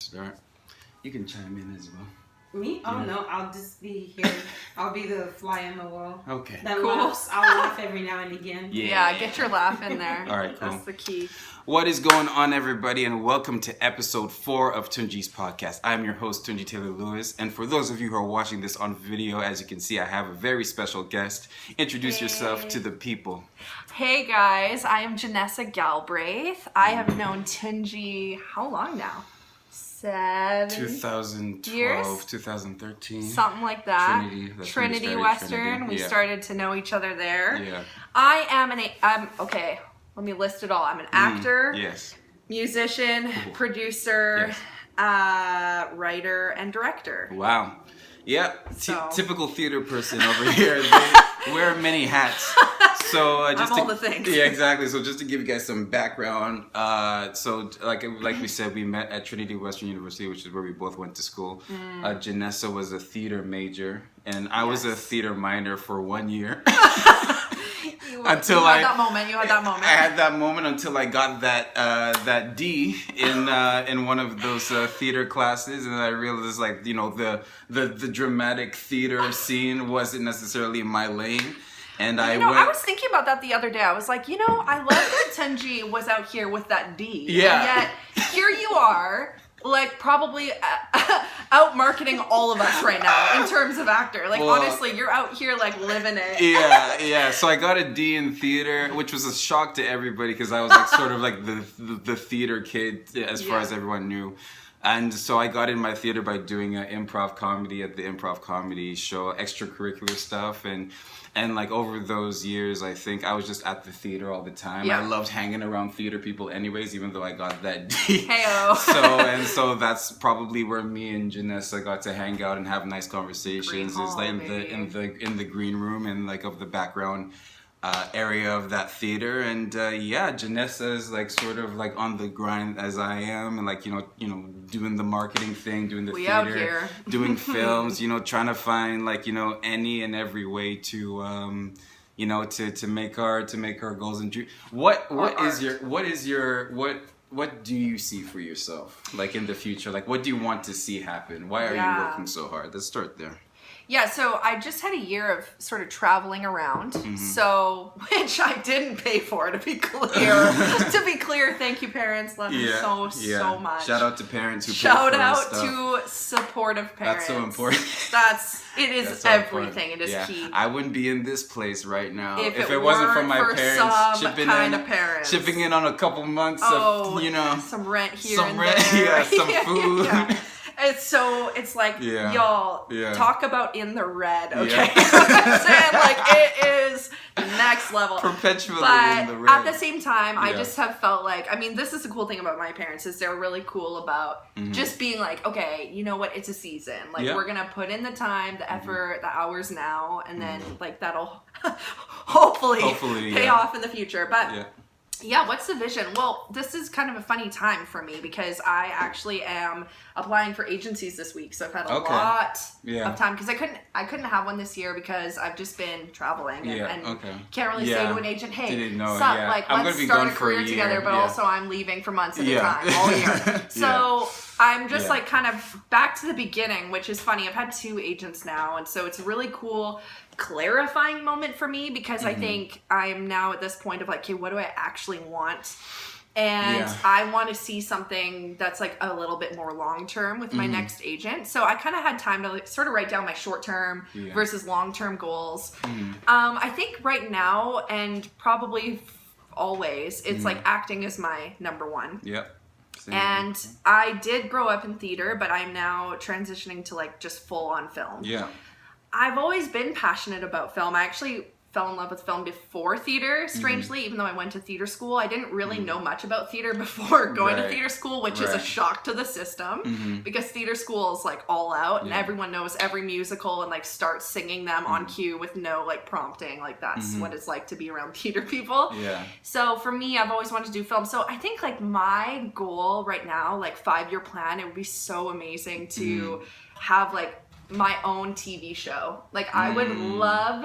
start. You can chime in as well. Me? Oh, no, I'll just be here. I'll be the fly on the wall. Okay. That Cool. laughs. I'll laugh every now and again. Yeah, get your laugh in there. All right, cool. That's the key. What is going on, everybody, and welcome to episode 4 of Tunji's podcast. I'm your host, Tunji Taylor Lewis, and for those of you who are watching this on video, as you can see, I have a very special guest. Introduce yourself to the people. Hey guys, I am Jenessa Galbraith. I have known Tunji, how long now? 2012, years? 2013. Something like that. Trinity. That's when we Trinity started Western. Trinity. We Yeah. started to know each other there. Yeah. I am okay, let me list it all. I'm an actor, Yes. musician, Cool. producer, writer, and director. Wow. Yeah. So. Typical theater person over here. They wear many hats. So just I'm all the things. Yeah, exactly. So just to give you guys some background, so like we said, we met at Trinity Western University, which is where we both went to school. Jenessa was a theater major, and I was a theater minor for 1 year. You had that moment. I had that moment until I got that D in one of those theater classes, and I realized the dramatic theater scene wasn't necessarily my lane. And I was thinking about that the other day. I was like, I love that Tunji was out here with that D. Yeah. And yet, here you are, like, probably out marketing all of us right now in terms of actor. Like, honestly, you're out here, like, living it. Yeah. So I got a D in theater, which was a shock to everybody because I was, like, sort of like the theater kid as far as everyone knew. And so I got in my theater by doing improv comedy at the improv comedy show, extracurricular stuff, and like over those years, I think I was just at the theater all the time. Yeah. I loved hanging around theater people anyways, even though I got that D. Heyo. So that's probably where me and Jenessa got to hang out and have nice conversations. Green Is hall, like in the green room and like of the background area of that theater. And Jenessa is like sort of like on the grind as I am, and like doing the marketing thing, doing the We theater, out here. doing films, trying to find like any and every way to to make our goals and dreams. What do you see for yourself like in the future? Like what do you want to see happen? Why are you working so hard? Let's start there. Yeah, so I just had a year of sort of traveling around, so which I didn't pay for, to be clear. Thank you, parents. Love you so much. Shout out to parents who Shout pay for out stuff. to supportive parents. That's so important. It is That's so everything. important. It is key. I wouldn't be in this place right now If it wasn't for weren't my for parents some kind of parents. chipping in on a couple months of some rent here some and rent, there. some food. Yeah. It's like, y'all, talk about in the red, okay? Yeah. I'm saying, like, it is next level. Perpetually but in the red. at the same time, I just have felt like, this is the cool thing about my parents, is they're really cool about just being like, okay, you know what, it's a season. Like, we're going to put in the time, the effort, the hours now, and then, like, that'll hopefully pay off in the future. But... Yeah, what's the vision? Well, this is kind of a funny time for me because I actually am applying for agencies this week. So I've had a lot of time because I couldn't have one this year because I've just been traveling and can't really say to an agent, hey, let's start a career together, but also I'm leaving for months at a time, all year. So I'm just like kind of back to the beginning, which is funny. I've had 2 agents now, and so it's a really cool clarifying moment for me because I think I'm now at this point of like, okay, what do I actually want? And I want to see something that's like a little bit more long-term with my next agent. So I kind of had time to like, sort of write down my short-term versus long-term goals. I think right now and probably always, it's like acting is my number one. Yep. And I did grow up in theater, but I'm now transitioning to like just full-on film. Yeah. I've always been passionate about film. I actually fell in love with film before theater, strangely, even though I went to theater school. I didn't really know much about theater before going to theater school, which is a shock to the system because theater school is like all out and everyone knows every musical and like starts singing them on cue with no like prompting. Like that's what it's like to be around theater people. Yeah. So for me, I've always wanted to do film. So I think like my goal right now, like 5-year plan, it would be so amazing to have like my own TV show. Like I would love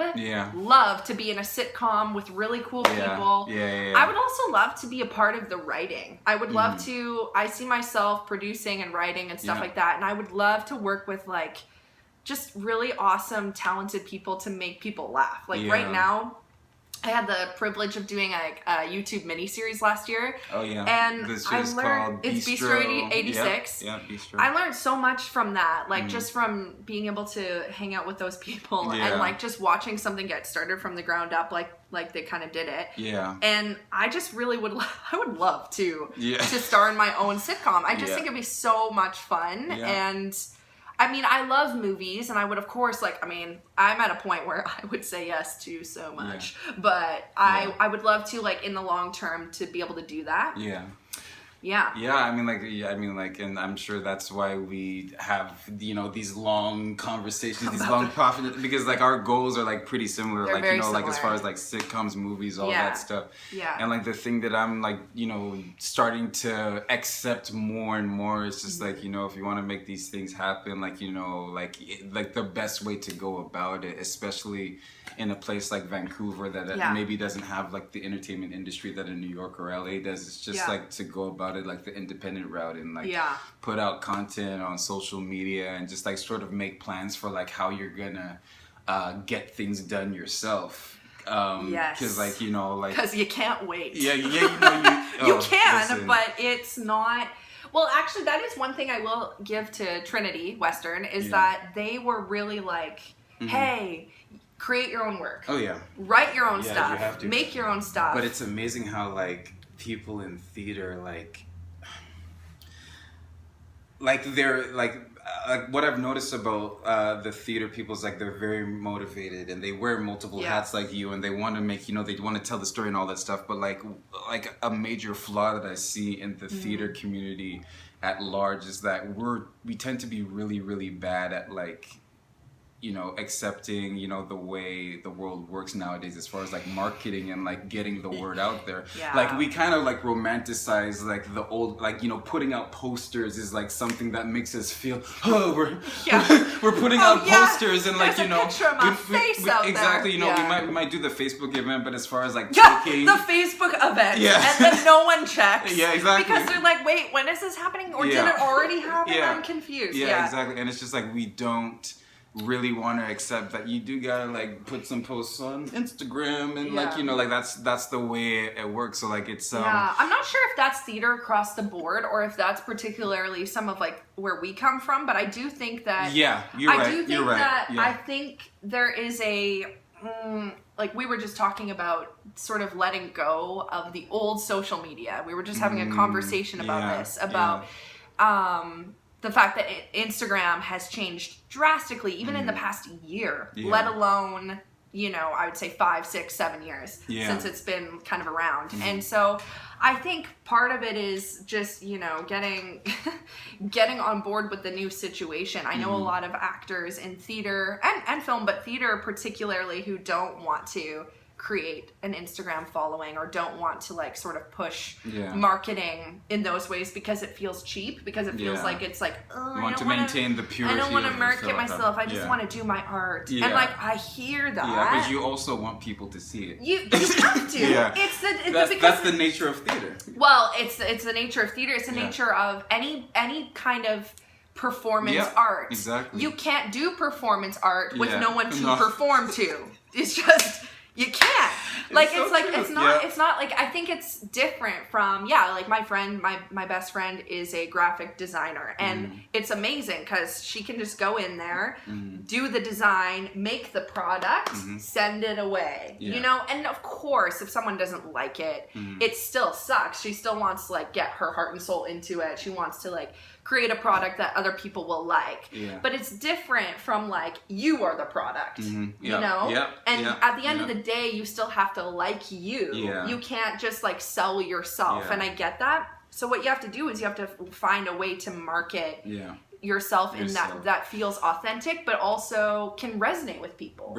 to be in a sitcom with really cool people. I would also love to be a part of the writing. I would love to, I see myself producing and writing and stuff like that. And I would love to work with like just really awesome, talented people to make people laugh. Like right now, I had the privilege of doing a YouTube miniseries last year. Oh yeah, and I learned it's Bistro 86. Yeah, Bistro. I learned so much from that, like just from being able to hang out with those people and like just watching something get started from the ground up, like they kind of did it. Yeah. And I just really would love to star in my own sitcom. I just think it'd be so much fun and. I mean, I love movies, and I would, of course, like, I mean, I'm at a point where I would say yes to so much, but I would love to, like, in the long term, to be able to do that. Yeah. Yeah, I mean, like, and I'm sure that's why we have, you know, these long conversations, these long profit, because like our goals are like pretty similar, like, you know, like as far as like sitcoms, movies, all that stuff. Yeah. And like the thing that I'm like, you know, starting to accept more and more is just like, you know, if you want to make these things happen, like, you know, like the best way to go about it, especially in a place like Vancouver that maybe doesn't have like the entertainment industry that a New York or LA does. It's just like to go about it like the independent route and like put out content on social media and just like sort of make plans for like how you're gonna get things done yourself. Because like, you know, like because you can't wait. You know, you can, listen. But it's not. Well, actually, that is one thing I will give to Trinity Western is that they were really like, hey. Create your own work. Oh yeah. Write your own stuff. You have to. Make your own stuff. But it's amazing how like people in theater like they're like what I've noticed about the theater people is like they're very motivated and they wear multiple hats like you and they want to make, you know, they want to tell the story and all that stuff. But like a major flaw that I see in the theater community at large is that we tend to be really, really bad at like, you know, accepting, you know, the way the world works nowadays as far as like marketing and like getting the word out there. Yeah. Like we kind of like romanticize like the old, like, you know, putting out posters is like something that makes us feel, oh, we're putting out posters and like, you know, picture of my face out exactly, there. You know, we might do the Facebook event, but as far as like taking the Facebook event and then no one checks. Exactly. Because they're like, wait, when is this happening? Or did it already happen? I'm confused. Yeah, exactly. And it's just like we don't really want to accept that you do gotta like put some posts on Instagram and like, you know, like that's the way it works. So like it's I'm not sure if that's theater across the board or if that's particularly some of like where we come from, but I do think that I think there is a like we were just talking about sort of letting go of the old social media. We were just having a conversation about this about the fact that Instagram has changed drastically, even in the past year, let alone, you know, I would say 5, 6, 7 years since it's been kind of around. And so I think part of it is just, you know, getting on board with the new situation. I know a lot of actors in theater and film, but theater particularly, who don't want to create an Instagram following or don't want to like sort of push marketing in those ways because it feels cheap, because it feels like it's like, oh, I want to maintain the purity. I don't want to market myself. I just want to do my art. And like I hear that. Yeah, but you also want people to see it. You have to. That's the nature of theater. Well, it's the nature of theater. It's the nature of any kind of performance art. Exactly. You can't do performance art with no one to perform to. It's just you can't. Like it's not like, I think it's different from like my friend, my best friend is a graphic designer, and it's amazing because she can just go in there, do the design, make the product, send it away. You know, and of course if someone doesn't like it, it still sucks. She still wants to like get her heart and soul into it. She wants to like create a product that other people will like. But it's different from like, you are the product, you know? And at the end of the day, you still have to like you. You can't just like sell yourself. And I get that. So what you have to do is you have to find a way to market yourself in that feels authentic, but also can resonate with people.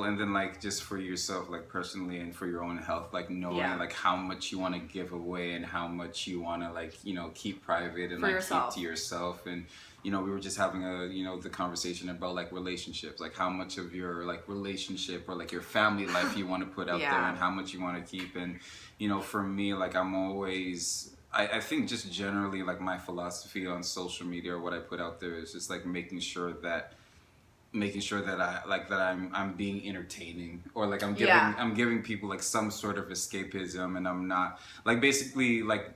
And then like just for yourself, like personally and for your own health, like knowing like how much you want to give away and how much you want to like, you know, keep private and like keep to yourself. And you know, we were just having the conversation about like relationships, like how much of your like relationship or like your family life you want to put out there and how much you want to keep. And you know, for me, like I'm always, I think just generally like my philosophy on social media or what I put out there is just like making sure that I'm being entertaining, or like I'm giving people like some sort of escapism, and I'm not like basically like,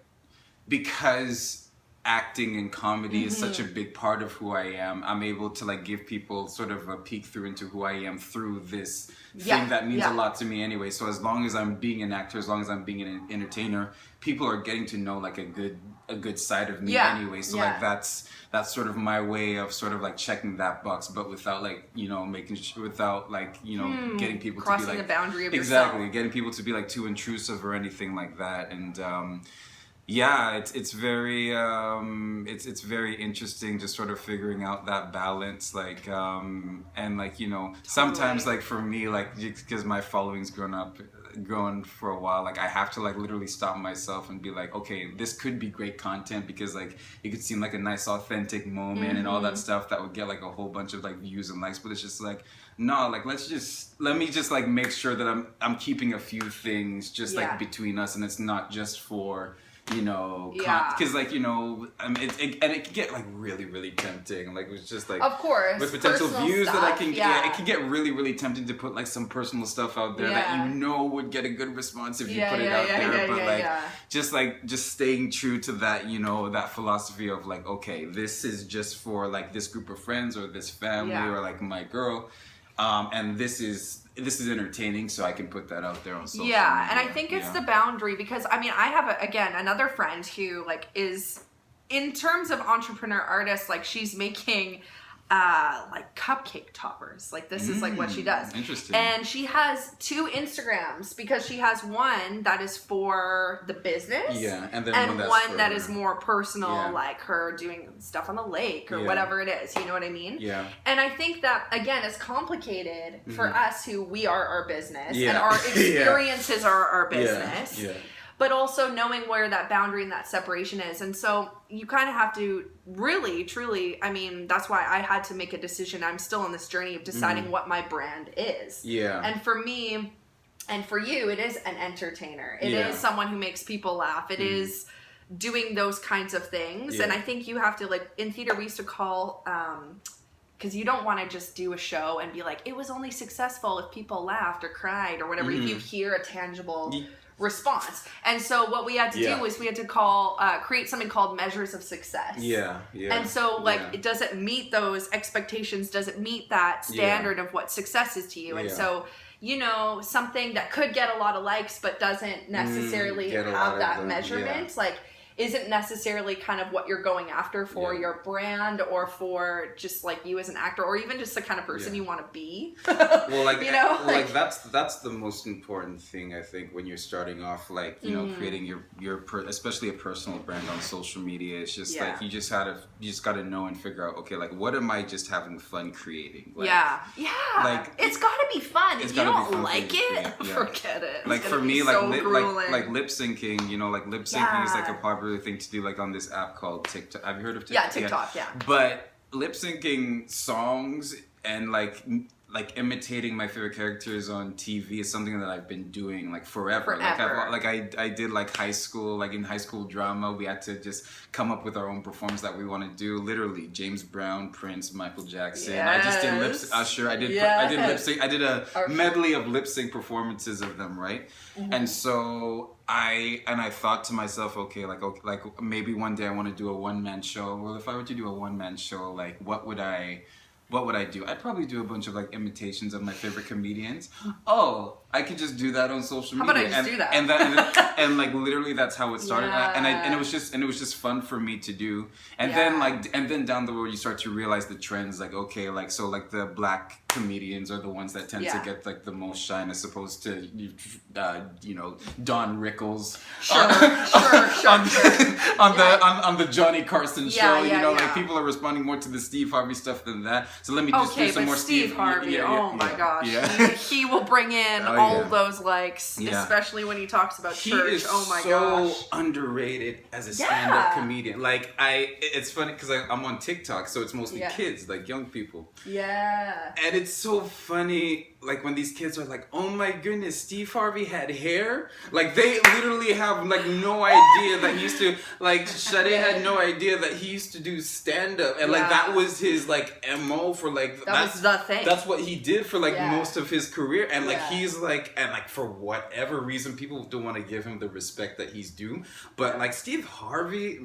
because acting and comedy is such a big part of who I am, I'm able to like give people sort of a peek through into who I am through this thing that means a lot to me anyway. So as long as I'm being an actor, as long as I'm being an entertainer, people are getting to know like a good side of me anyway. So like that's sort of my way of sort of like checking that box, but without like, you know, without like, you know, getting people crossing to be like the boundary of yourself. Getting people to be like too intrusive or anything like that. And yeah, it's very it's very interesting just sort of figuring out that balance, like and like, you know, sometimes like for me, like because my following's grown for a while, like I have to like literally stop myself and be like, okay, this could be great content because like it could seem like a nice authentic moment and all that stuff that would get like a whole bunch of like views and likes, but it's just like, no, like let me just like make sure that I'm keeping a few things just like between us, and it's not just for, you know, because like, you know, it can get like really, really tempting. Like it was just like, of course, with potential views stuff, that I can get, it can get really, really tempting to put like some personal stuff out there that you know would get a good response if you put it out there. But just staying true to that, you know, that philosophy of like, okay, this is just for like this group of friends or this family or like my girl, and this is entertaining, so I can put that out there on social media. And I think it's the boundary, because I mean, I have another friend who like is, in terms of entrepreneur artists, like she's making like cupcake toppers. Like this is like what she does. Interesting. And she has 2 Instagrams, because she has one that is for the business. And then one that is more personal, like her doing stuff on the lake or whatever it is. You know what I mean? And I think that, again, is complicated for us who we are our business and our experiences are our business. But also knowing where that boundary and that separation is. And so you kind of have to really, truly, I mean, that's why I had to make a decision. I'm still on this journey of deciding what my brand is. And for me and for you, it is an entertainer. It is someone who makes people laugh. It is doing those kinds of things. And I think you have to, like, in theater, we used to call, because you don't want to just do a show and be like, it was only successful if people laughed or cried or whatever, if you hear a tangible response. And so what we had to do was we had to create something called measures of success. And so like, does it meet those expectations? Does it meet that standard of what success is to you? And so, you know, something that could get a lot of likes but doesn't necessarily have that measurement, like isn't necessarily kind of what you're going after for your brand or for just like you as an actor, or even just the kind of person you want to be. Well, like, you know, like that's the most important thing, I think, when you're starting off, like, you know, creating your especially a personal brand on social media. It's just like you just got to know and figure out, okay, like what am I just having fun creating? Like, like it's got to be fun. If you don't like it, forget it. Like for me, like like lip syncing, you know, like lip syncing is like a popular thing to do, like on this app called TikTok. Have you heard of TikTok? Yeah, TikTok, But lip syncing songs and like imitating my favorite characters on TV is something that I've been doing like forever. Like I did like high school, like in high school drama, we had to just come up with our own performance that we want to do. Literally, James Brown, Prince, Michael Jackson. I just did Usher. I did lip sync. I did a medley of lip sync performances of them, right? And so I thought to myself, okay, like maybe one day I want to do a one-man show. Well, if I were to do a one-man show, like what would I do? I'd probably do a bunch of like imitations of my favorite comedians. Oh, I could just do that on social media. How about I just do that? And like literally that's how it started. Yeah. And it was just fun for me to do. And then down the road you start to realize the trends, like, okay, like, so like the black comedians are the ones that tend to get like the most shine, as opposed to Don Rickles on the Johnny Carson show. Like people are responding more to the Steve Harvey stuff than that. So let me just do some more Steve Harvey. My gosh, he will bring in all those likes, especially when he talks about church. He is so underrated as a stand-up comedian. Like it's funny because I'm on TikTok, so it's mostly kids, like young people. Yeah. And it's so funny, like when these kids are like, "Oh my goodness, Steve Harvey had hair." Like they literally have like no idea that he used to, like, Sade had no idea that he used to do stand-up, and like that was his like MO for like that was the thing. That's what he did for like most of his career, and like he's like, and like for whatever reason, people don't want to give him the respect that he's due, but like Steve Harvey.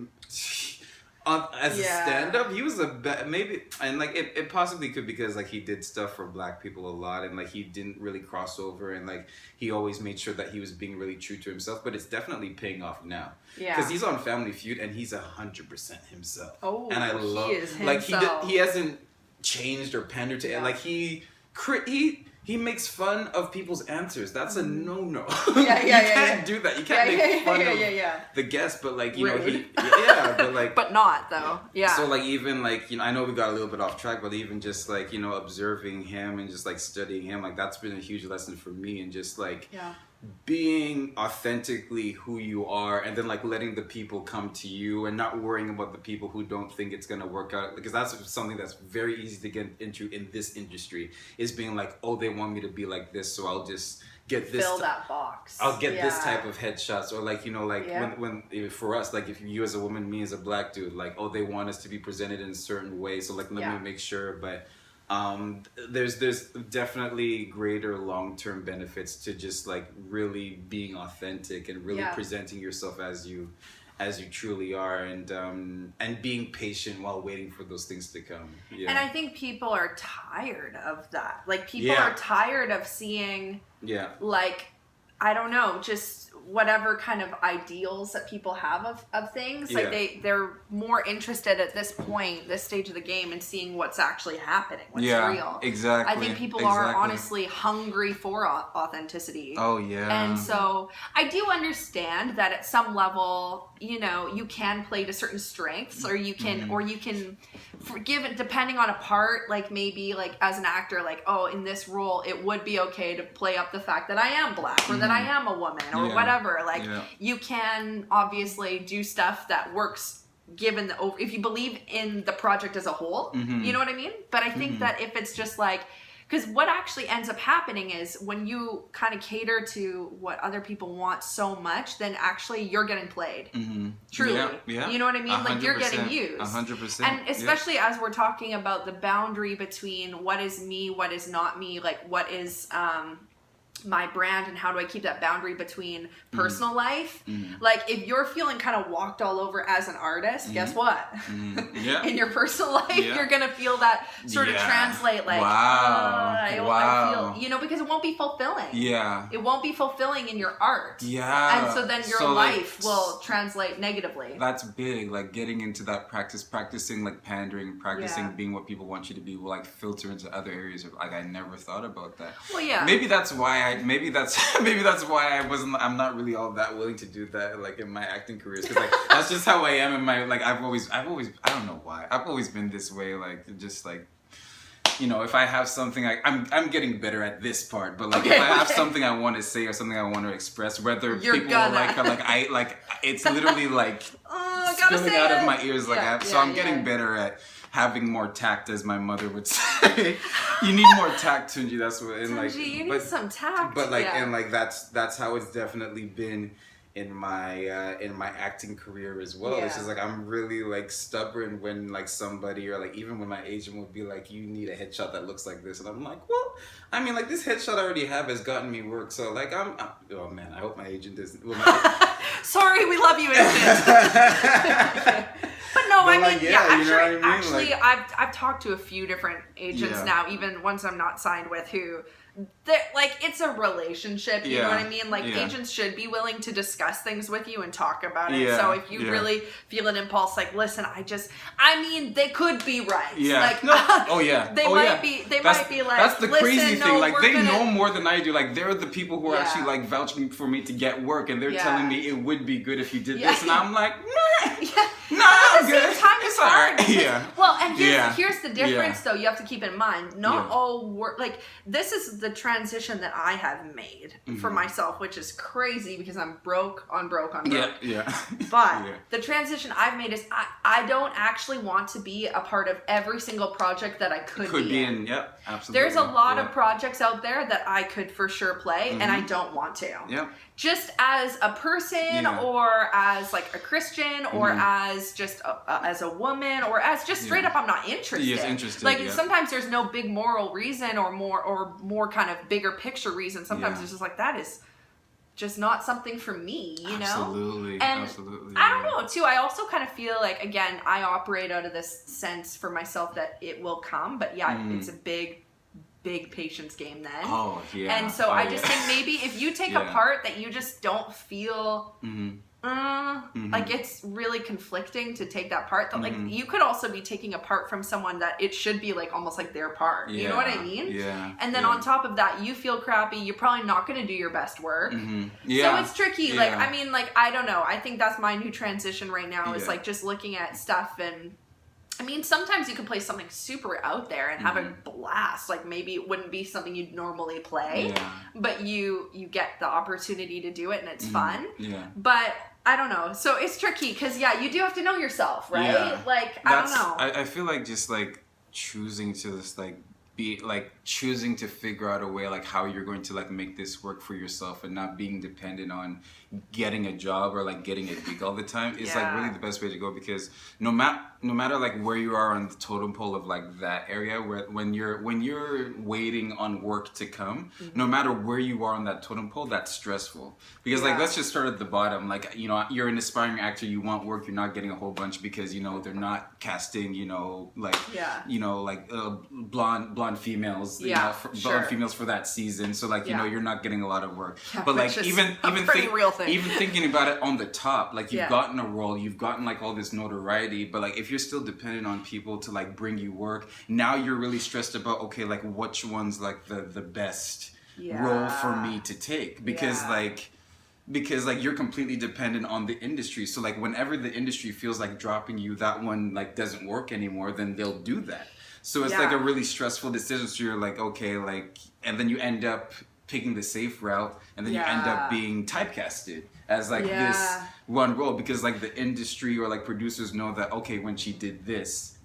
As a stand-up, he was maybe, and like it possibly could, because like he did stuff for black people a lot, and like he didn't really cross over, and like he always made sure that he was being really true to himself. But it's definitely paying off now, because he's on Family Feud and he's 100% himself. Oh, and I love, he is himself. Like he hasn't changed or pandered to it. Like he makes fun of people's answers. That's a no-no. You can't do that. You can't make fun of the guest, but like, but like... But not, though. Yeah. So like, even like, I know we got a little bit off track, but even just like, observing him and just like studying him, like that's been a huge lesson for me, and just like... being authentically who you are, and then like letting the people come to you, and not worrying about the people who don't think it's gonna work out, because that's something that's very easy to get into in this industry, is being like, oh, they want me to be like this, so I'll just get this, fill that box, I'll get this type of headshots, or like when for us, like if you as a woman, me as a black dude, like, oh, they want us to be presented in a certain way, so like let me make sure. But there's definitely greater long-term benefits to just like really being authentic and really presenting yourself as you truly are, and being patient while waiting for those things to come. And I think people are tired of that. Like people are tired of seeing like, I don't know, just whatever kind of ideals that people have of things. Like they're more interested at this point, this stage of the game, in seeing what's actually happening, what's real. Exactly. I think people are honestly hungry for authenticity. Oh yeah. And so I do understand that at some level, you can play to certain strengths, or you can forgive it depending on a part. Like maybe like as an actor, like, oh, in this role it would be okay to play up the fact that I am black, or that I am a woman, or whatever. Like you can obviously do stuff that works given if you believe in the project as a whole. You know what I mean? But I think that if it's just like, because what actually ends up happening is when you kind of cater to what other people want so much, then actually you're getting played. Truly. You know what I mean? Like you're getting used. 100%. And especially as we're talking about the boundary between what is me, what is not me, like what is my brand, and how do I keep that boundary between personal life. Like if you're feeling kind of walked all over as an artist, guess what? In your personal life, you're gonna feel that sort of translate, like I feel, because it won't be fulfilling. It won't be fulfilling in your art. And so then your life will translate negatively. That's big. Like getting into that practicing like pandering, practicing being what people want you to be, will like filter into other areas of, like, I never thought about that. Well, maybe that's why maybe that's why I'm not really all that willing to do that, like in my acting careers, because like that's just how I am in my, like I've always I don't know why I've always been this way, like just like, if I have something, I'm getting better at this part, but like if I have something I want to say or something I want to express, whether people like I like it's literally like spilling out of my ears, like I'm getting better at having more tact, as my mother would say. You need more tact, Tunji. That's what. And like, Tunji, you need some tact. But like, and like that's how it's definitely been in my acting career as well. It's just like I'm really like stubborn when like somebody, or like even when my agent would be like, you need a headshot that looks like this, and I'm like, well, I mean, like this headshot I already have has gotten me work, so like I'm oh man, I hope my agent doesn't. Sorry, we love you, agent. But no, I mean, actually, like, I've talked to a few different agents now, even ones I'm not signed with, who like, it's a relationship, you know what I mean? Like, agents should be willing to discuss things with you and talk about it. So if you really feel an impulse, like, listen, I mean, they could be right. Like, they might be like, that's the crazy thing. No, like, they know more than I do. Like, they're the people who are actually, like, vouching for me to get work, and they're telling me it would be good if you did this, and I'm like, nah, I'm good. At the same time, it's hard. Yeah. Well, and here's the difference, though. You have to keep in mind, not all work, like, this is the transition that I have made for myself, which is crazy because I'm broke on broke. But the transition I've made is I don't actually want to be a part of every single project that I could be in. Yep, absolutely. There's a lot of projects out there that I could for sure play, and I don't want to. Yep. Just as a person, or as like a Christian, or as just as a woman, or as just straight up, I'm not interested. Like sometimes there's no big moral reason, or more kind of bigger picture reason. Sometimes it's just like, that is just not something for me, you know? Absolutely. I don't know, too. I also kind of feel like, again, I operate out of this sense for myself that it will come, but it's a big patience game then. Oh, yeah. And so I just think maybe if you take a part that you just don't feel like it's really conflicting to take that part, that like you could also be taking a part from someone that it should be like almost like their part. You know what I mean? Yeah. And then on top of that, you feel crappy. You're probably not going to do your best work. Yeah. So it's tricky. Like, I mean, like, I don't know. I think that's my new transition right now is like just looking at stuff. And I mean, sometimes you can play something super out there and have a blast. Like, maybe it wouldn't be something you'd normally play, but you get the opportunity to do it and it's fun. Yeah. But I don't know. So it's tricky because, you do have to know yourself, right? Yeah. Like, I don't know. I feel like just, like, choosing to just, like, be, like, choosing to figure out a way, like, how you're going to, like, make this work for yourself and not being dependent on getting a job or, like, getting a gig all the time is, like, really the best way to go, because no matter, like, where you are on the totem pole of, like, that area, where when you're waiting on work to come, no matter where you are on that totem pole, that's stressful. Because, like, let's just start at the bottom. Like, you know, you're an aspiring actor, you want work, you're not getting a whole bunch because, you know, they're not casting, you know, like, blonde females, blonde females for that season. So, like, you know, you're not getting a lot of work. But, like, even thinking about it on the top, like, you've gotten a role, you've gotten, like, all this notoriety, but, like, if you're still dependent on people to, like, bring you work, now you're really stressed about, okay, like, which one's, like, the best role for me to take, because like you're completely dependent on the industry. So, like, whenever the industry feels like dropping you, that one, like, doesn't work anymore, then they'll do that. So it's like a really stressful decision. So you're like, okay, like, and then you end up picking the safe route, and then you end up being typecasted as, like, this one role, because, like, the industry or, like, producers know that, okay, when she did this,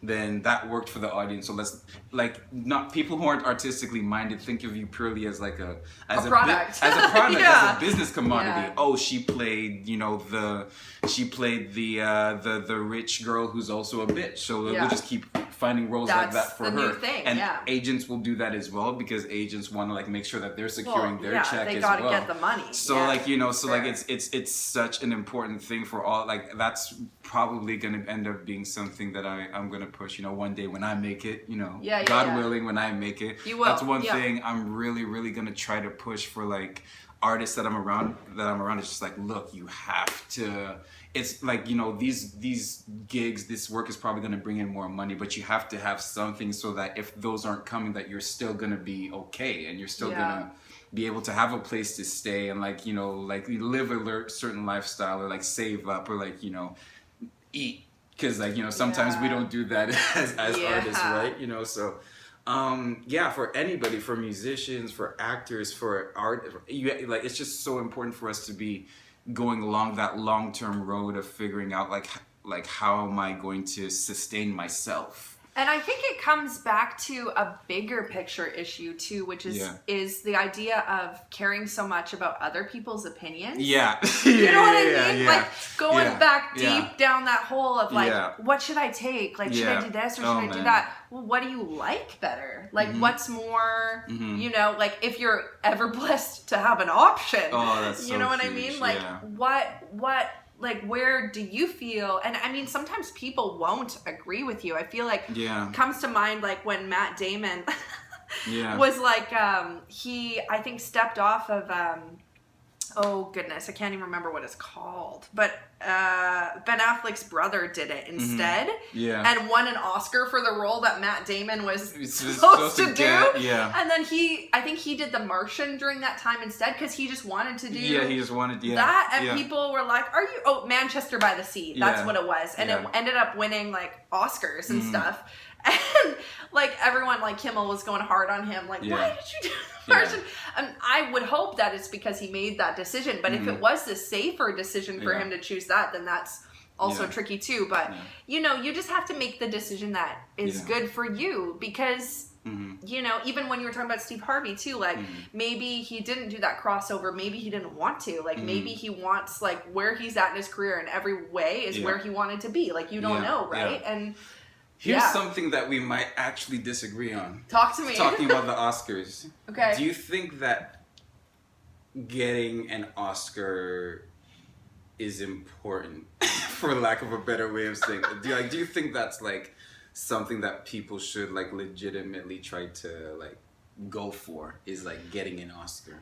then that worked for the audience. So let's, like, not people who aren't artistically minded think of you purely as, like, a product, as a business commodity. Oh, she played, you know, the rich girl who's also a bitch. So we'll just keep finding roles like that for her. New thing, and agents will do that as well, because agents want to, like, make sure that they're securing their check as well. They gotta get the money. So like, you know, so like it's such an important thing for all. Like, that's probably going to end up being something that I'm going to push, you know, one day when I make it, you know, God willing, when I make it. You will. That's one thing I'm really, really going to try to push for, like, artists that I'm around. It's just like, look, you have to. It's like, you know, these gigs, this work is probably going to bring in more money, but you have to have something so that if those aren't coming, that you're still going to be okay, and you're still going to be able to have a place to stay, and, like, you know, like, live a certain lifestyle, or, like, save up, or, like, you know, eat, because, like, you know, sometimes we don't do that as artists, right? You know, so for anybody, for musicians, for actors, for art, like, it's just so important for us to be going along that long-term road of figuring out, like how am I going to sustain myself. And I think it comes back to a bigger picture issue too, which is the idea of caring so much about other people's opinions. Yeah. You know what I mean? Like, going back deep down that hole of, like, what should I take? Like, should I do this or should I do that? Well, what do you like better? Like, what's more, you know, like, if you're ever blessed to have an option, you know what I mean? Like, what like, where do you feel? And I mean, sometimes people won't agree with you. I feel like comes to mind, like, when Matt Damon was like he I think stepped off of oh goodness, I can't even remember what it's called, but Ben Affleck's brother did it instead, and won an Oscar for the role that Matt Damon was supposed to do. And then I think he did The Martian during that time instead because he just wanted to do he just wanted that, and people were like, "Are you Manchester by the Sea?" That's what it was, and it ended up winning like Oscars and stuff. And like everyone, like Kimmel was going hard on him, like, why did you do The Martian? And I would hope that it's because he made that decision. But if it was the safer decision for him to choose that, then that's also tricky too. But you know, you just have to make the decision that is good for you because you know, even when you were talking about Steve Harvey too, like maybe he didn't do that crossover, maybe he didn't want to, like maybe he wants like where he's at in his career in every way is where he wanted to be. Like you don't know, right? And here's something that we might actually disagree on. Talk to me. Talking about the Oscars. Okay. Do you think that getting an Oscar is important, for lack of a better way of saying it? Do you think that's like something that people should like legitimately try to like go for? Is like getting an Oscar?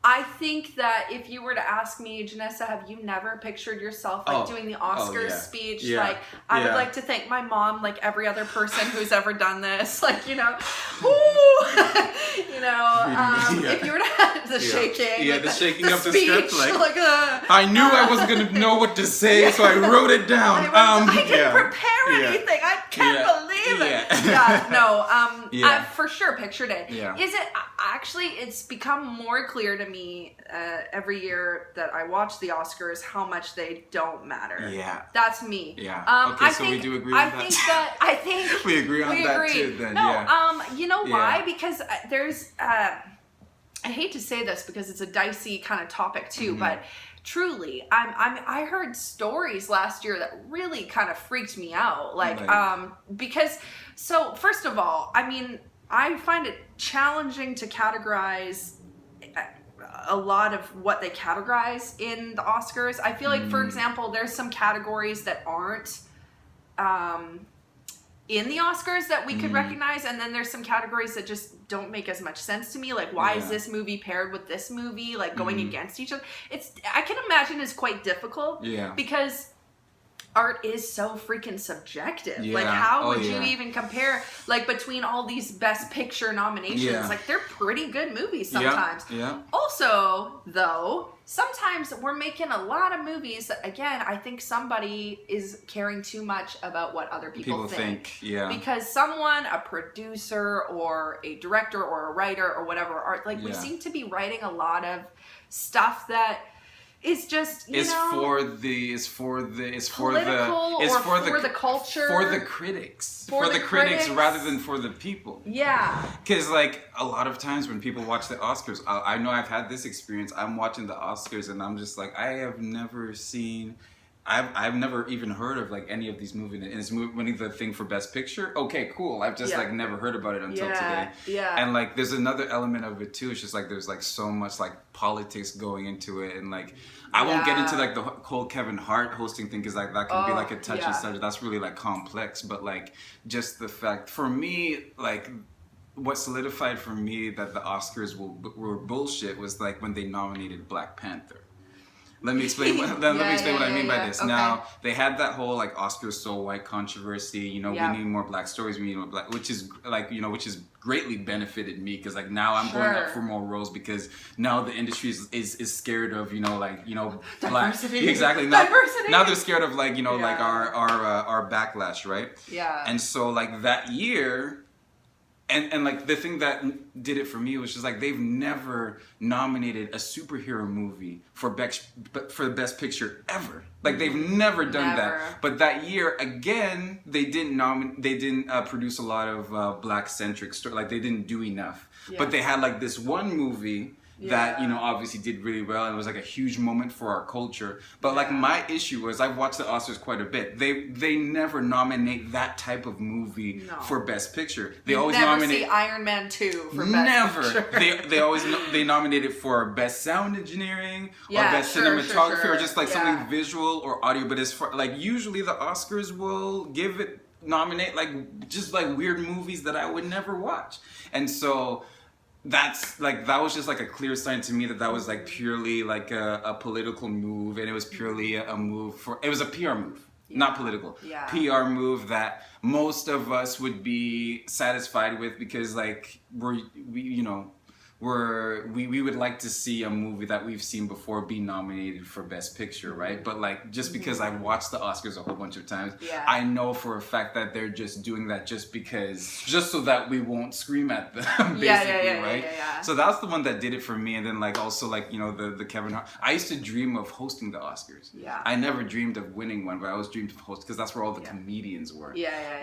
I think that if you were to ask me, Jenessa, have you never pictured yourself like doing the Oscars speech? Like, I would like to thank my mom, like every other person who's ever done this. Like, you know, you know, if you were to have the shaking, the shaking of the speech, script, like I knew I wasn't gonna know what to say, so I wrote it down. I didn't prepare anything. I can't believe it. I for sure pictured it. Is it actually? It's become more clear to me every year that I watch the Oscars how much they don't matter. That's me. Okay, so we do agree on that. I think we agree on that too. Then you know why? Because there's I hate to say this because it's a dicey kind of topic too, but truly, I heard stories last year that really kind of freaked me out. Like because so first of all, I mean, I find it challenging to categorize a lot of what they categorize in the Oscars. I feel like, for example, there's some categories that aren't in the Oscars that we could recognize, and then there's some categories that just don't make as much sense to me. Like, why is this movie paired with this movie, like going against each other? I can imagine it's quite difficult because art is so freaking subjective. Like, how would you even compare, like, between all these Best Picture nominations? Like, they're pretty good movies sometimes. Also, though, sometimes we're making a lot of movies that, again, I think somebody is caring too much about what other people think. Because someone, a producer or a director or a writer or whatever, we seem to be writing a lot of stuff that it's just for the culture, for the critics, for the critics rather than for the people. Because like a lot of times when people watch the Oscars, I know I've had this experience. I'm watching the Oscars and I'm just like, I have never seen. I've never even heard of like any of these movies, and it's winning the thing for Best Picture. Okay, cool. I've just like never heard about it until today. And like there's another element of it too. It's just like there's like so much like politics going into it, and like I won't get into like the whole Kevin Hart hosting thing because like that can be like a touchy subject. That's really like complex, but like just the fact for me, like what solidified for me that the Oscars were bullshit was like when they nominated Black Panther. Let me explain. What I mean by this. Okay. Now they had that whole like Oscars so white controversy. You know, we need more black stories. We need more black, which is like which has greatly benefited me because like now I'm going up for more roles because now the industry is scared of black diversity. Exactly. Now they're scared of like like our backlash, right? And so like that year. And like the thing that did it for me was just like they've never nominated a superhero movie for the Best Picture ever. Like they've never done that. But that year again, they didn't produce a lot of black centric story. Like they didn't do enough. But they had like this one movie that obviously did really well and it was like a huge moment for our culture. But like my issue was I've watched the Oscars quite a bit. They never nominate that type of movie for Best Picture. They always nominate see Iron Man 2 for Best Picture. They always nominate it for Best Sound Engineering or Best Cinematography or just like something visual or audio. But as far like usually the Oscars will give it nominate like just like weird movies that I would never watch. And so that's like, that was just like a clear sign to me that that was like purely like a political move, and it was purely a move for, it was a PR move, not political. PR move that most of us would be satisfied with, because like we would like to see a movie that we've seen before be nominated for Best Picture, right? But like, just because I watched the Oscars a whole bunch of times, I know for a fact that they're just doing that just so that we won't scream at them, basically, right? So that's the one that did it for me. And then like also like, you know, the Kevin Hart. I used to dream of hosting the Oscars. I never dreamed of winning one, but I always dreamed of hosting, because that's where all the comedians were.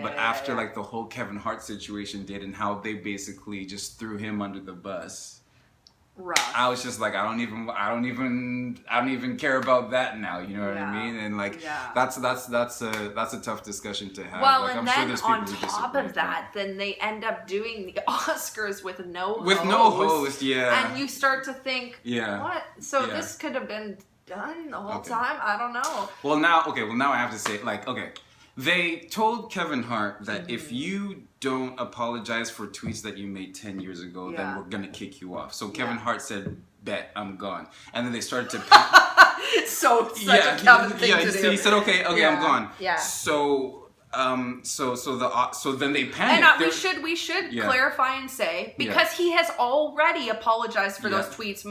But after like the whole Kevin Hart situation did, and how they basically just threw him under the bus. I was just like, I don't even care about that now. You know what I mean? And like, that's a tough discussion to have. Well, like, and then on top of that, then they end up doing the Oscars with no host. And you start to think, what? So this could have been done the whole time? I don't know. Well, now I have to say, like, they told Kevin Hart that if you don't apologize for tweets that you made 10 years ago, then we're going to kick you off. So Kevin Hart said, bet, I'm gone. And then they started to... such a Kevin thing to do. He said, okay, I'm gone. So then they panicked. And we should clarify and say, because he has already apologized for those tweets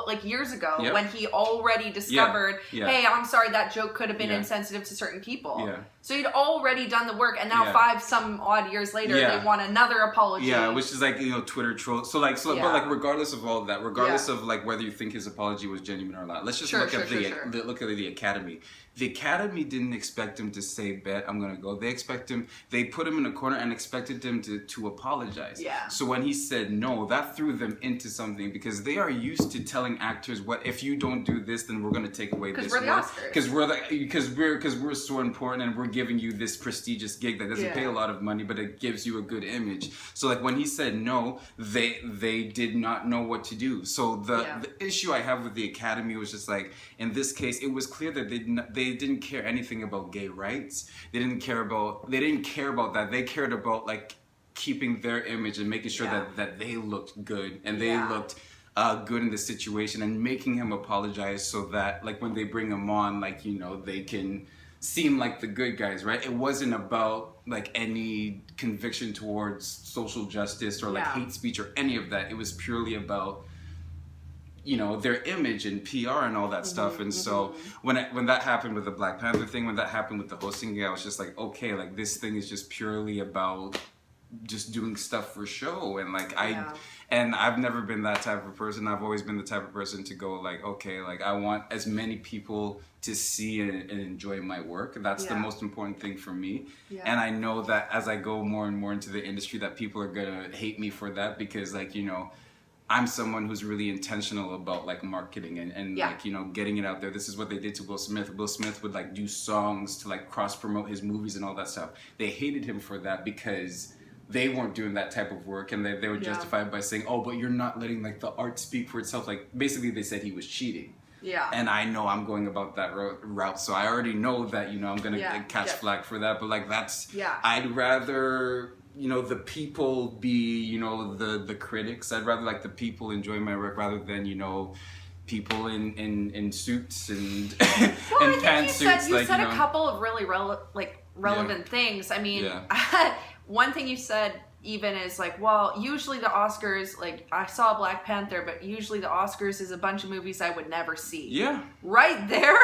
like years ago, when he already discovered, hey, I'm sorry, that joke could have been insensitive to certain people. So he'd already done the work, and now 5 some odd years later, they want another apology. Which is like, you know, Twitter troll. But like, regardless of all that, regardless of like whether you think his apology was genuine or not, let's just look at the Academy. The Academy didn't expect him to say, bet, I'm going to go. They put him in a corner and expected him to apologize. So when he said no, that threw them into something, because they are used to telling actors, what if you don't do this, then we're going to take away this work. Because we're so important, and we're giving you this prestigious gig that doesn't pay a lot of money, but it gives you a good image. So like when he said no, they did not know what to do. So the issue I have with the Academy was just like, in this case, it was clear that they didn't care anything about gay rights. They didn't care about that. They cared about like keeping their image and making sure that they looked good, and they looked good in the situation, and making him apologize so that like when they bring him on, like, you know, they can seem like the good guys, right? It wasn't about like any conviction towards social justice or like hate speech or any of that. It was purely about, you know, their image and PR and all that stuff. And so when that happened with the Black Panther thing, when that happened with the hosting thing, I was just like, okay, like this thing is just purely about just doing stuff for show. And like and I've never been that type of person. I've always been the type of person to go like, okay, like I want as many people to see and enjoy my work. That's the most important thing for me. And I know that as I go more and more into the industry, that people are gonna hate me for that, because like, you know, I'm someone who's really intentional about like marketing and like, you know, getting it out there. This is what they did to Will Smith. Will Smith would like do songs to like cross promote his movies and all that stuff. They hated him for that because they weren't doing that type of work, and they were justified by saying, oh, but you're not letting like the art speak for itself. Like basically they said he was cheating. And I know I'm going about that route, so I already know that, you know, I'm gonna catch flack for that. But like that's I'd rather, you know, the people be, you know, the critics. I'd rather like the people enjoy my work rather than, you know, people in suits and and pantsuits. You said a couple of really relevant things. I mean, one thing you said even is like, well, usually the Oscars, like I saw Black Panther, but usually the Oscars is a bunch of movies I would never see. Right there,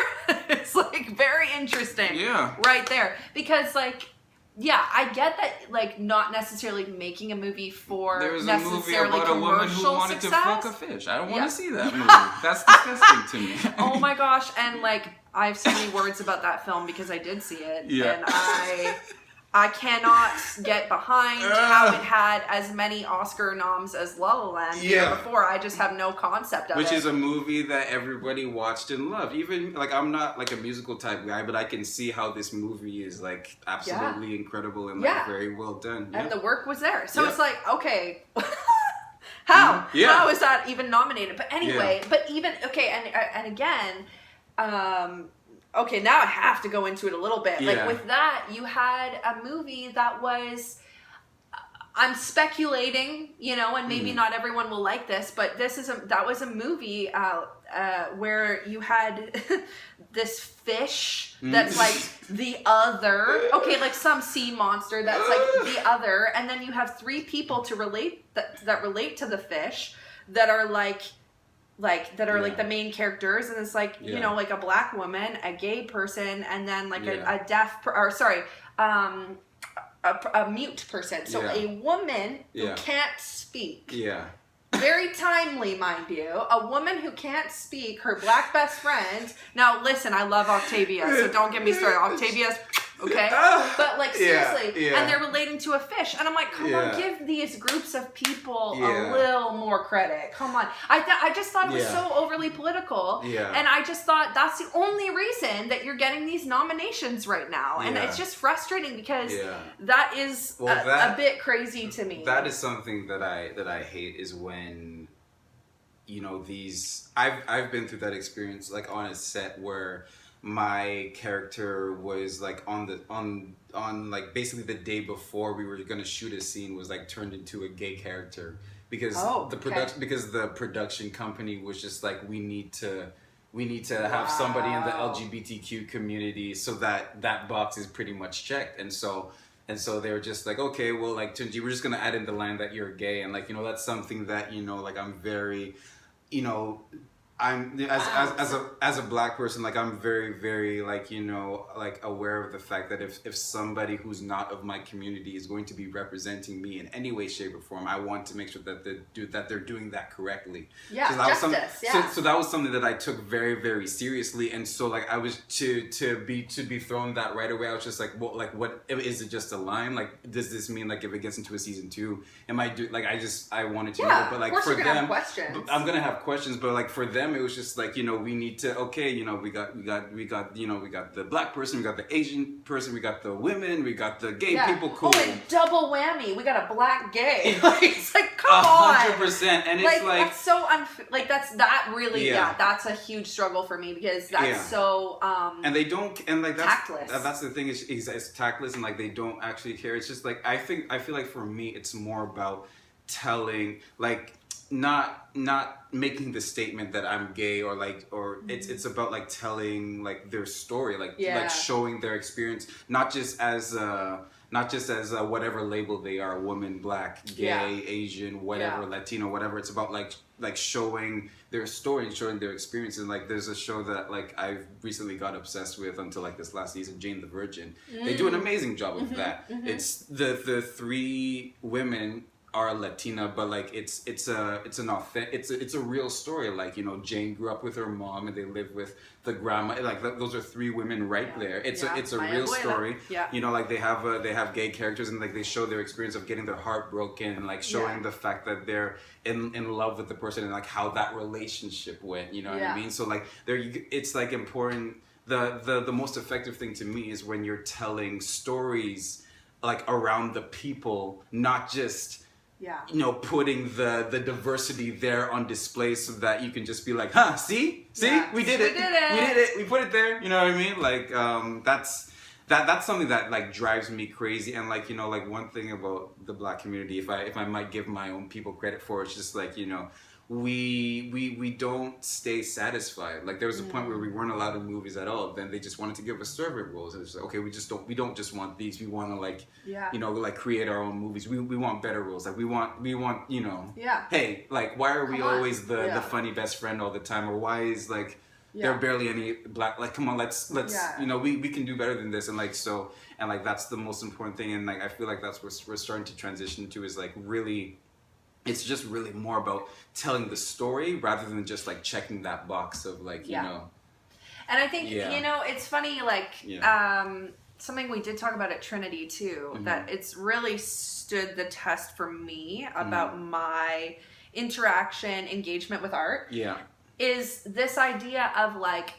it's like very interesting. Right there, because like, I get that, like, not necessarily making a movie for There's necessarily a movie about a woman who wanted to fuck a fish. I don't want to see that movie. That's disgusting to me. Oh my gosh, and like, I have so many words about that film because I did see it, and I cannot get behind how it had as many Oscar noms as La La Land the year before. I just have no concept of it. Which is a movie that everybody watched and loved. Even, like, I'm not, like, a musical type guy, but I can see how this movie is, like, absolutely incredible and, like, very well done. And the work was there. So it's like, okay, how? How is that even nominated? But anyway, but even, okay, and again, okay, now I have to go into it a little bit. Yeah. Like with that, you had a movie that was, I'm speculating, you know, and maybe not everyone will like this, but that was a movie where you had this fish that's like the other, okay, like some sea monster that's like the other, and then you have three people to relate that relate to the fish that are like the main characters, and it's like you know, like a black woman, a gay person, and then like a deaf a mute person. So a woman who can't speak. Yeah. Very timely, mind you. A woman who can't speak, her black best friend. Now, listen, I love Octavia, so don't get me started. Octavia's okay, but like seriously, and they're relating to a fish, and I'm like, come on, give these groups of people a little more credit. Come on, I just thought it was so overly political, and I just thought that's the only reason that you're getting these nominations right now, and it's just frustrating because that is a bit crazy to me. That is something that I hate is when, you know, these I've been through that experience, like on a set where my character was like on like basically the day before we were gonna shoot a scene was like turned into a gay character because the production company was just like, we need to have somebody in the LGBTQ community so that box is pretty much checked, and so they were just like, okay, well, like, Tunji, we're just gonna add in the line that you're gay, and like, you know, that's something that, you know, like, I'm very, you know, I'm as a black person, like, I'm very, very, like, you know, like, aware of the fact that if somebody who's not of my community is going to be representing me in any way, shape, or form, I want to make sure that they're doing that correctly. Yeah, so that justice. So that was something that I took very, very seriously, and so like I was to be thrown that right away. I was just like, well, like, what is it? Just a line? Like, does this mean like if it gets into a season 2, am I like I wanted to know, but like for them, I'm gonna have questions, but like for them, it was just like, you know, we need to, okay, you know, we got you know, we got the black person, we got the Asian person, we got the women, we got the gay people. Cool. Oh, and double whammy, we got a black gay. Like, it's like, come on, 100%, and it's like that's so that's a huge struggle for me because that's so and they don't, and like tactless. That's the thing, is it's tactless, and like they don't actually care. It's just like I feel like for me it's more about telling, like, not making the statement that I'm gay or it's about like telling like their story, like showing their experience, not just as whatever label they are, woman, black, gay, Asian, whatever, Latino, whatever. It's about like showing their story and showing their experience. And like there's a show that like I've recently got obsessed with until like this last season, Jane the Virgin. They do an amazing job of that. It's the 3 women are Latina, but like it's a real story. Like, you know, Jane grew up with her mom and they live with the grandma. Like those are 3 women right there. It's a real story. You know, like they have gay characters, and like they show their experience of getting their heart broken, and like showing the fact that they're in love with the person and like how that relationship went. You know what I mean? So like it's like important. The most effective thing to me is when you're telling stories like around the people, not just you know, putting the diversity there on display so that you can just be like, huh, see, we did it, we put it there. You know what I mean? Like that's something that like drives me crazy. And like, you know, like one thing about the black community, if I might give my own people credit for, it's just like, you know, we don't stay satisfied. Like there was a point where we weren't allowed in movies at all. Then they just wanted to give us servant roles. And it's like, okay, we don't just want these. We want to like, you know, like create our own movies. We want better roles. Like we want, you know, hey, like why are we always the funny best friend all the time? Or why is like there are barely any black, like, come on, let's you know, we can do better than this. And like, so, and like that's the most important thing. And like I feel like that's what we're starting to transition to, is like really, it's just really more about telling the story rather than just like checking that box of like, you know. And I think, you know, it's funny, like, something we did talk about at Trinity too, that it's really stood the test for me about my interaction, engagement with art. Is this idea of like,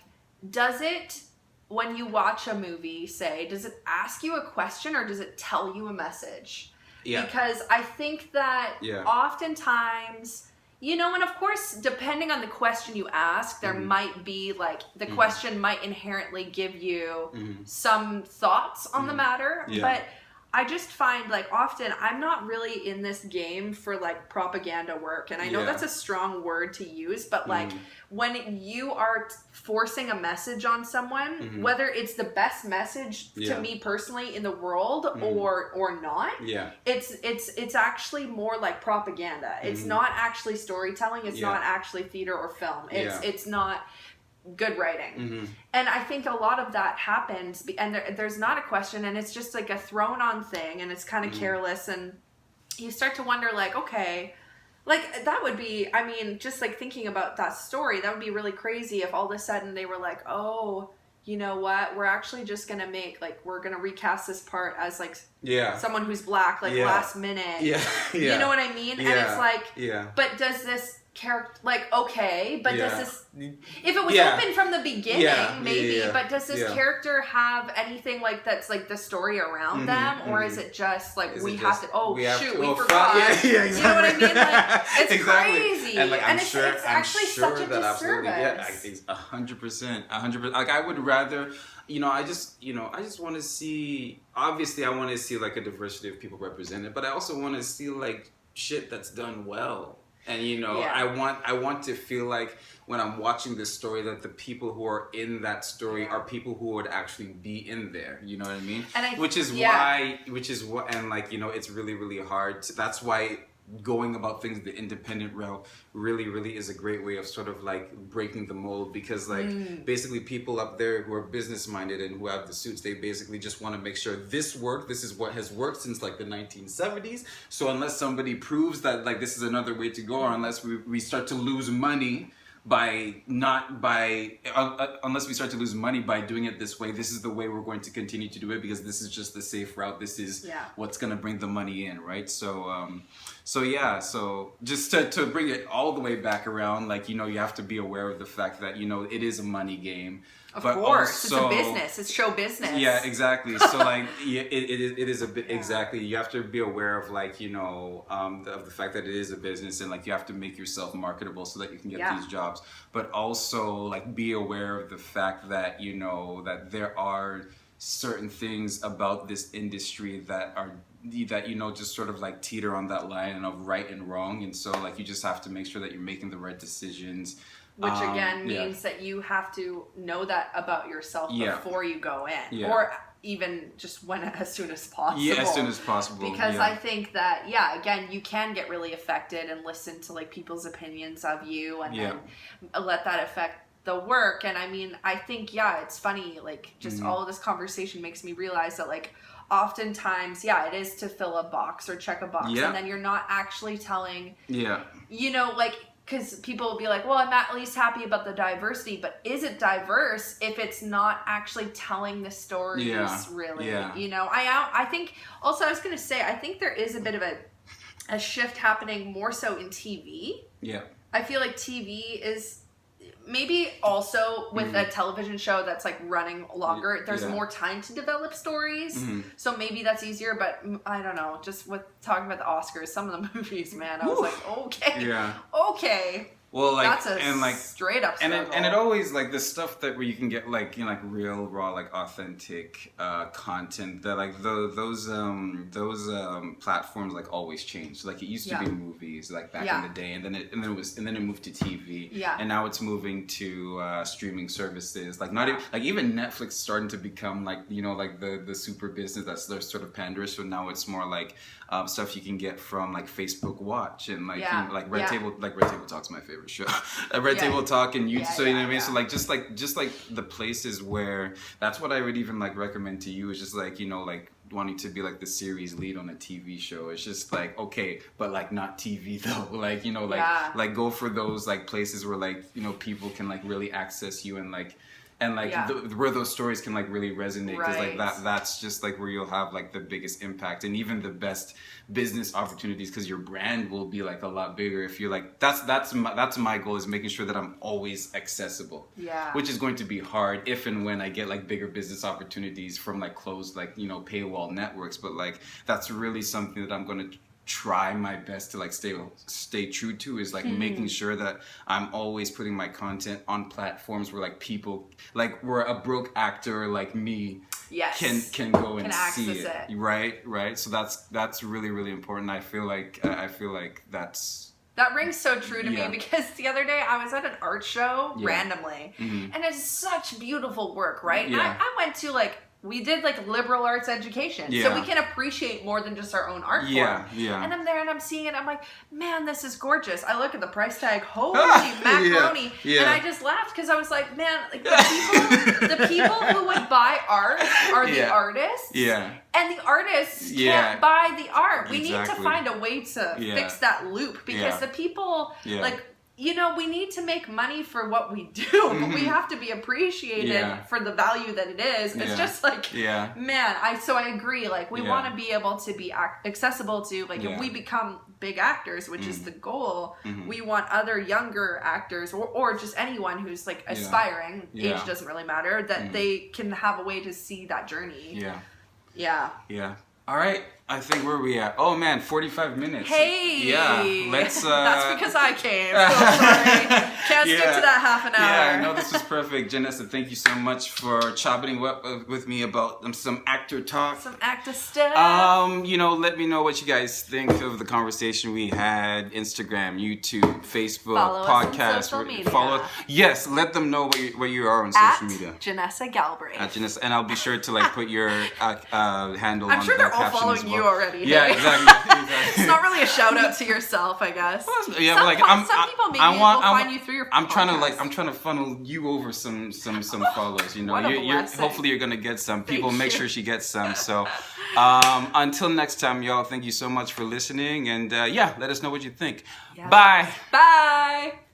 does it, when you watch a movie, say, does it ask you a question or does it tell you a message? Because I think that oftentimes, You know, and of course, depending on the question you ask, there might be like the question might inherently give you some thoughts on the matter, but I just find like often I'm not really in this game for like propaganda work, and I know that's a strong word to use, but like when you are forcing a message on someone, whether it's the best message to me personally in the world or not, it's actually more like propaganda. It's not actually storytelling. It's not actually theater or film. It's not good writing. And I think a lot of that happens, and there's not a question, and it's just like a thrown on thing, and it's kind of careless, and you start to wonder like, okay, like that would be, I mean, just like thinking about that story, that would be really crazy if all of a sudden they were like, oh, you know what, we're actually just gonna make like, we're gonna recast this part as like someone who's black, like last minute. You know what I mean? And it's like, but does this character, like, okay, but does this, if it was open from the beginning, maybe, but does this character have anything like that's like the story around them, or is it just like we forgot? You know what I mean? Like, it's crazy, and, like, it's actually such a disservice. 100%. Like, I would rather, you know, I just want to see, obviously I want to see like a diversity of people represented, but I also want to see like shit that's done well. And, you know, I want to feel like when I'm watching this story that the people who are in that story are people who would actually be in there. You know what I mean? And which is what, and like, you know, it's really, really hard. That's why going about things the independent route really is a great way of sort of like breaking the mold, because like basically people up there who are business minded and who have the suits, they basically just want to make sure this is what has worked since like the 1970s. So unless somebody proves that like this is another way to go, or unless we start to lose money unless we start to lose money by doing it this way, this is the way we're going to continue to do it, because this is just the safe route. This is what's going to bring the money in, right? So just to bring it all the way back around, like, you know, you have to be aware of the fact that, you know, it is a money game. Of course, also, it's a business. It's show business. Yeah, exactly. So like, it is a bit exactly. You have to be aware of like, you know, of the fact that it is a business, and like you have to make yourself marketable so that you can get these jobs. But also like be aware of the fact that, you know, that there are certain things about this industry that you know just sort of like teeter on that line of right and wrong, and so like you just have to make sure that you're making the right decisions. Which again means that you have to know that about yourself before you go in, or even just as soon as possible. Yeah, as soon as possible. Because I think that again, you can get really affected and listen to like people's opinions of you, and then let that affect the work. And I mean, I think it's funny. Like just all of this conversation makes me realize that like oftentimes, it is to fill a box or check a box, and then you're not actually telling. You know, like. Because people will be like, well, I'm at least happy about the diversity, but is it diverse if it's not actually telling the stories really? You know, I think, also I was going to say, I think there is a bit of a shift happening more so in TV. I feel like TV is maybe also with a television show that's like running longer, there's more time to develop stories. So maybe that's easier, but I don't know. Just with talking about the Oscars, some of the movies, man, I was like, okay. Well, like, that's a straight up struggle. And it always, like, the stuff that where you can get, like, you know, like, real, raw, like, authentic content, that, like, those platforms, like, always change. Like, it used to be movies, like, back in the day, and then it moved to TV, and now it's moving to streaming services. Like, not even, like, even Netflix is starting to become, like, you know, like, the super business that's they're sort of pandering. So now it's more like stuff you can get from, like, Facebook Watch, and, like, you know, like, Red Table Talk's my favorite show. Red Table Talk and YouTube, so you know what I mean. So like just like the places where, that's what I would even like recommend to you, is just like, you know, like wanting to be like the series lead on a TV show. It's just like, okay, but like not TV though. Like, you know, like go for those like places where like, you know, people can like really access you, and like where those stories can like really resonate, because like that's just like where you'll have like the biggest impact, and even the best business opportunities, because your brand will be like a lot bigger if you're like, that's my goal, is making sure that I'm always accessible, which is going to be hard if and when I get like bigger business opportunities from like closed, like, you know, paywall networks, but like that's really something that I'm going to try my best to like stay true to is like making sure that I'm always putting my content on platforms where like people like where a broke actor like me can go and see it. Right. So that's really, really important. I feel like that rings so true to me because the other day I was at an art show randomly and it's such beautiful work, right? And I went to like, we did like liberal arts education, so we can appreciate more than just our own art form. And I'm there and I'm seeing it. I'm like, man, this is gorgeous. I look at the price tag, holy macaroni, and I just laughed because I was like, man, like the people who would buy art are the artists, and the artists can't buy the art. We need to find a way to fix that loop because the people like. You know, we need to make money for what we do, but we have to be appreciated for the value that it is. It's just like, man, I agree. Like, we want to be able to be accessible to, like, if we become big actors, which is the goal, we want other younger actors or just anyone who's, like, aspiring, age doesn't really matter, that they can have a way to see that journey. Yeah. All right. I think where are we at? Oh man, 45 minutes. Hey! Yeah, let's... That's because I came, so sorry. Can't stick to that half an hour. Yeah, no, this was perfect. Jenessa, thank you so much for chopping with me about some actor talk. Some actor stuff. You know, let me know what you guys think of the conversation we had. Instagram, YouTube, Facebook, podcast. Social media. Follow us. Yes, let them know where you are on social media. Jenessa Galbraith. At Jenessa, and I'll be sure to like put your handle I'm on sure the they're all caption following as well. You already. Yeah, exactly. It's not really a shout out to yourself, I guess. Yeah, some, but like some people maybe will find you through your. I'm trying to funnel you over some follows. You know, hopefully you're gonna get some. People make sure she gets some. So, until next time, y'all. Thank you so much for listening, and let us know what you think. Bye. Bye.